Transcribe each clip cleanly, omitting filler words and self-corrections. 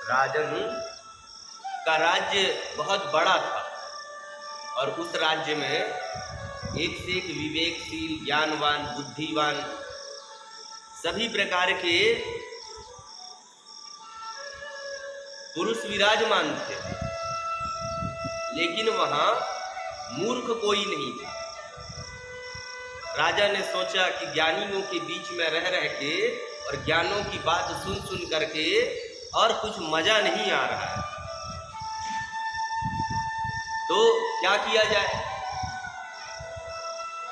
राजन का राज्य बहुत बड़ा था और उस राज्य में एक से एक विवेकशील, ज्ञानवान, बुद्धिवान सभी प्रकार के पुरुष विराजमान थे, लेकिन वहां मूर्ख कोई नहीं था। राजा ने सोचा कि ज्ञानियों के बीच में रह रह के और ज्ञानों की बात सुन सुन करके और कुछ मजा नहीं आ रहा है, तो क्या किया जाए।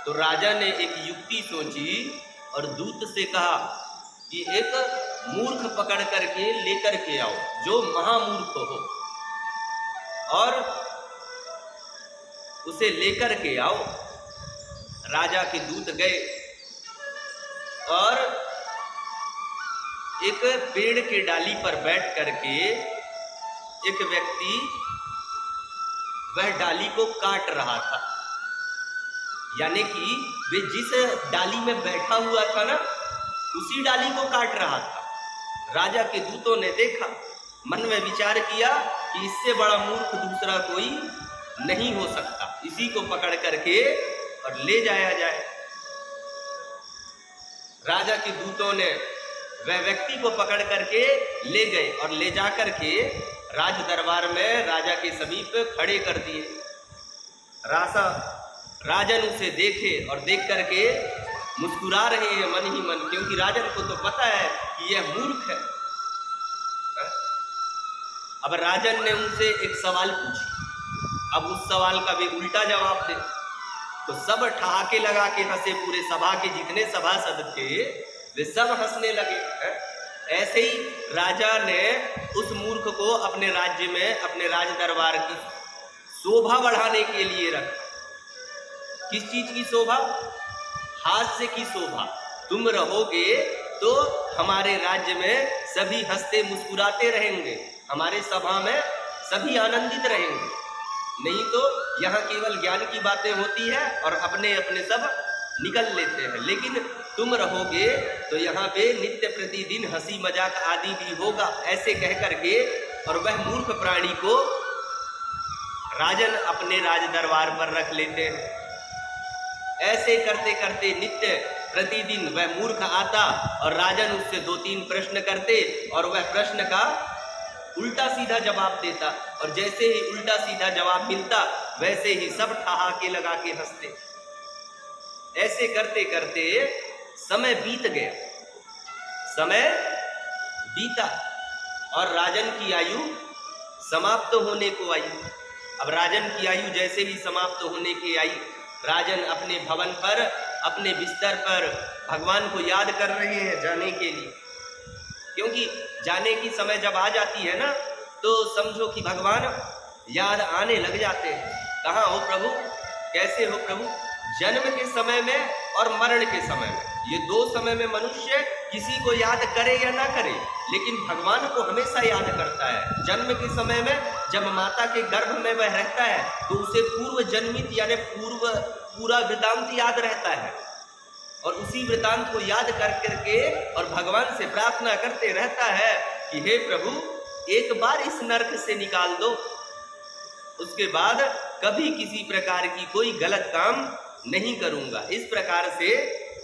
तो राजा ने एक युक्ति सोची और दूत से कहा कि एक मूर्ख पकड़ करके लेकर के आओ, जो महामूर्ख हो, और उसे लेकर के आओ। राजा के दूत गए और एक पेड़ के डाली पर बैठ करके एक व्यक्ति वह डाली को काट रहा था, यानी कि वे जिस डाली में बैठा हुआ था ना, उसी डाली को काट रहा था। राजा के दूतों ने देखा, मन में विचार किया कि इससे बड़ा मूर्ख दूसरा कोई नहीं हो सकता, इसी को पकड़ करके और ले जाया जाए। राजा के दूतों ने वह व्यक्ति को पकड़ करके ले गए और ले जा करके राज दरबार में राजा के समीप खड़े कर दिए। राजन उसे देखे और देख करके मुस्कुरा रहे हैं मन ही मन, क्योंकि राजन को तो पता है कि यह मूर्ख है। अब राजन ने उनसे एक सवाल पूछी, अब उस सवाल का भी उल्टा जवाब दे, तो सब ठहाके लगा के हंसे। पूरे सभा के जितने सभासद थे वे सब हंसने लगे। ऐसे ही राजा ने उस मूर्ख को अपने राज्य में, अपने राज दरबार की शोभा बढ़ाने के लिए रखा। किस चीज की शोभा? हास्य की शोभा। तुम रहोगे तो हमारे राज्य में सभी हंसते मुस्कुराते रहेंगे, हमारे सभा में सभी आनंदित रहेंगे, नहीं तो यहाँ केवल ज्ञान की बातें होती है और अपने अपने सब निकल लेते हैं। लेकिन तुम रहोगे तो यहाँ पे नित्य प्रतिदिन हंसी मजाक आदि भी होगा। ऐसे कह करके और वह मूर्ख प्राणी को राजन अपने राज दरबार पर रख लेते हैं। ऐसे करते करते नित्य प्रतिदिन वह मूर्ख आता और राजन उससे 2-3 प्रश्न करते और वह प्रश्न का उल्टा सीधा जवाब देता, और जैसे ही उल्टा सीधा जवाब मिलता वैसे ही सब ठहाके लगा के हंसते। ऐसे करते करते समय बीत गया, समय बीता और राजन की आयु समाप्त होने को आई। अब राजन की आयु जैसे ही समाप्त होने की आई, राजन अपने भवन पर, अपने बिस्तर पर भगवान को याद कर रहे हैं जाने के लिए, क्योंकि जाने की समय जब आ जाती है ना, तो समझो कि भगवान याद आने लग जाते हैं। कहाँ हो प्रभु, कैसे हो प्रभु? जन्म के समय में और मरण के समय में, ये 2 समय में मनुष्य किसी को याद करे या ना करे, लेकिन भगवान को हमेशा याद करता है। जन्म के समय में जब माता के गर्भ में वह रहता है तो उसे पूर्व जन्मित यानी पूरा वृतांत याद रहता है, और उसी वृतांत को याद कर करके और भगवान से प्रार्थना करते रहता है कि हे प्रभु, एक बार इस नरक से निकाल दो, उसके बाद कभी किसी प्रकार की कोई गलत काम नहीं करूंगा। इस प्रकार से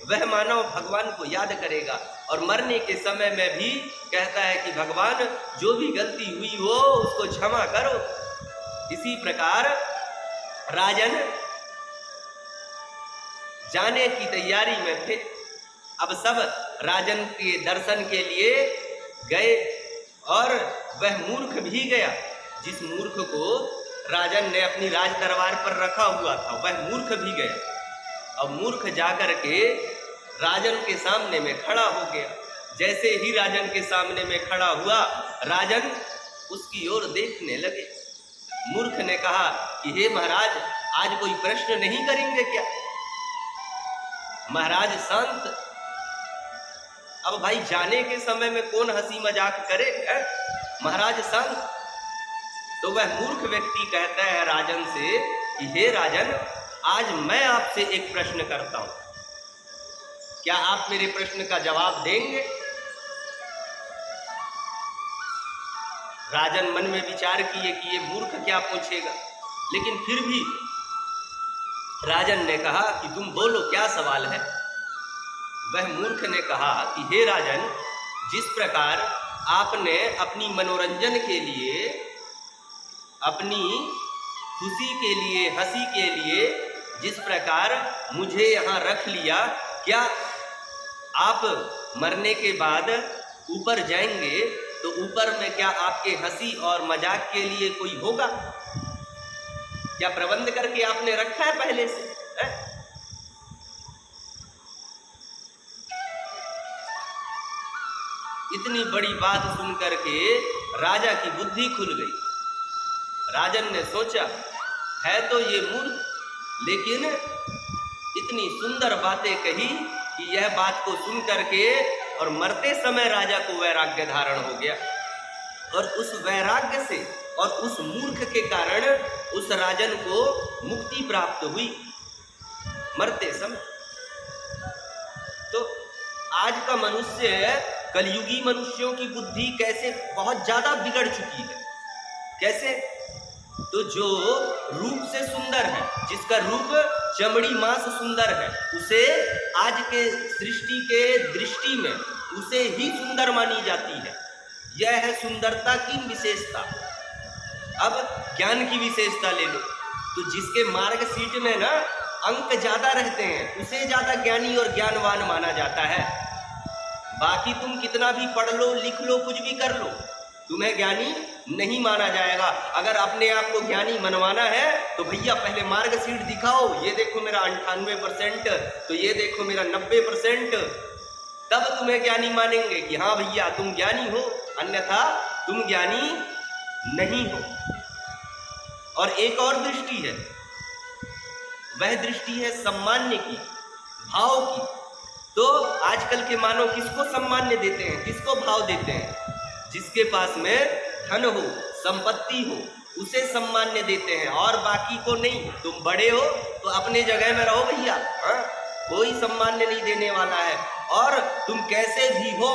वह मानव भगवान को याद करेगा और मरने के समय में भी कहता है कि भगवान, जो भी गलती हुई हो उसको क्षमा करो। इसी प्रकार राजन जाने की तैयारी में थे। अब सब राजन के दर्शन के लिए गए और वह मूर्ख भी गया, जिस मूर्ख को राजन ने अपनी राज दरबार पर रखा हुआ था, वह मूर्ख भी गया। अब मूर्ख जाकर के राजन के सामने में खड़ा हो गया। जैसे ही राजन के सामने में खड़ा हुआ, राजन उसकी ओर देखने लगे। मूर्ख ने कहा कि हे महाराज, आज कोई प्रश्न नहीं करेंगे क्या? महाराज शांत। अब भाई जाने के समय में कौन हंसी मजाक करे है? महाराज शांत। तो वह मूर्ख व्यक्ति कहता है राजन से कि हे राजन, आज मैं आपसे एक प्रश्न करता हूं, क्या आप मेरे प्रश्न का जवाब देंगे? राजन मन में विचार किए कि ये मूर्ख क्या पूछेगा, लेकिन फिर भी राजन ने कहा कि तुम बोलो क्या सवाल है। वह मूर्ख ने कहा कि हे राजन, जिस प्रकार आपने अपनी मनोरंजन के लिए, अपनी खुशी के लिए, हंसी के लिए जिस प्रकार मुझे यहाँ रख लिया, क्या आप मरने के बाद ऊपर जाएंगे तो ऊपर में क्या आपके हंसी और मजाक के लिए कोई होगा? क्या प्रबंध करके आपने रखा है पहले से है? इतनी बड़ी बात सुनकर के राजा की बुद्धि खुल गई। राजन ने सोचा, है तो ये मूर्ख, लेकिन इतनी सुंदर बातें कही कि यह बात को सुन करके और मरते समय राजा को वैराग्य धारण हो गया। और उस वैराग्य से और उस मूर्ख के कारण उस राजन को मुक्ति प्राप्त हुई मरते समय। तो आज का मनुष्य, कलयुगी मनुष्यों की बुद्धि कैसे बहुत ज्यादा बिगड़ चुकी है। कैसे? तो जो रूप से सुंदर है, जिसका रूप चमड़ी मांस सुंदर है, उसे आज के सृष्टि के दृष्टि में उसे ही सुंदर मानी जाती है। यह है सुंदरता की विशेषता। अब ज्ञान की विशेषता ले लो, तो जिसके मार्कशीट में ना अंक ज्यादा रहते हैं उसे ज्यादा ज्ञानी और ज्ञानवान माना जाता है। बाकी तुम कितना भी पढ़ लो, लिख लो, कुछ भी कर लो, तुम्हें ज्ञानी नहीं माना जाएगा। अगर अपने आप को ज्ञानी मनवाना है तो भैया पहले मार्कशीट दिखाओ, ये देखो मेरा 98%, तो ये देखो मेरा 90%, तब तुम्हें ज्ञानी मानेंगे कि हाँ भैया तुम ज्ञानी हो, अन्यथा तुम ज्ञानी नहीं हो। और एक और दृष्टि है, वह दृष्टि है सम्मान्य की, भाव की। तो आजकल के मानव किसको सम्मान्य देते हैं, किसको भाव देते हैं? जिसके पास में धन हो, संपत्ति हो, उसे सम्मान्य देते हैं और बाकी को नहीं। तुम बड़े हो तो अपने जगह में रहो भैया, हाँ, कोई सम्मान्य नहीं देने वाला है। और तुम कैसे भी हो,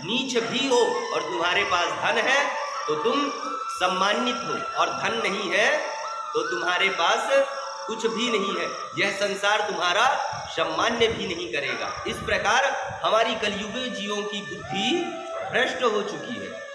नीच भी हो, और तुम्हारे पास धन है तो तुम सम्मानित हो, और धन नहीं है तो तुम्हारे पास कुछ भी नहीं है। यह संसार तुम्हारा सम्मान्य भी नहीं करेगा। इस प्रकार हमारी कलयुगी जीवों की बुद्धि भ्रष्ट हो चुकी है।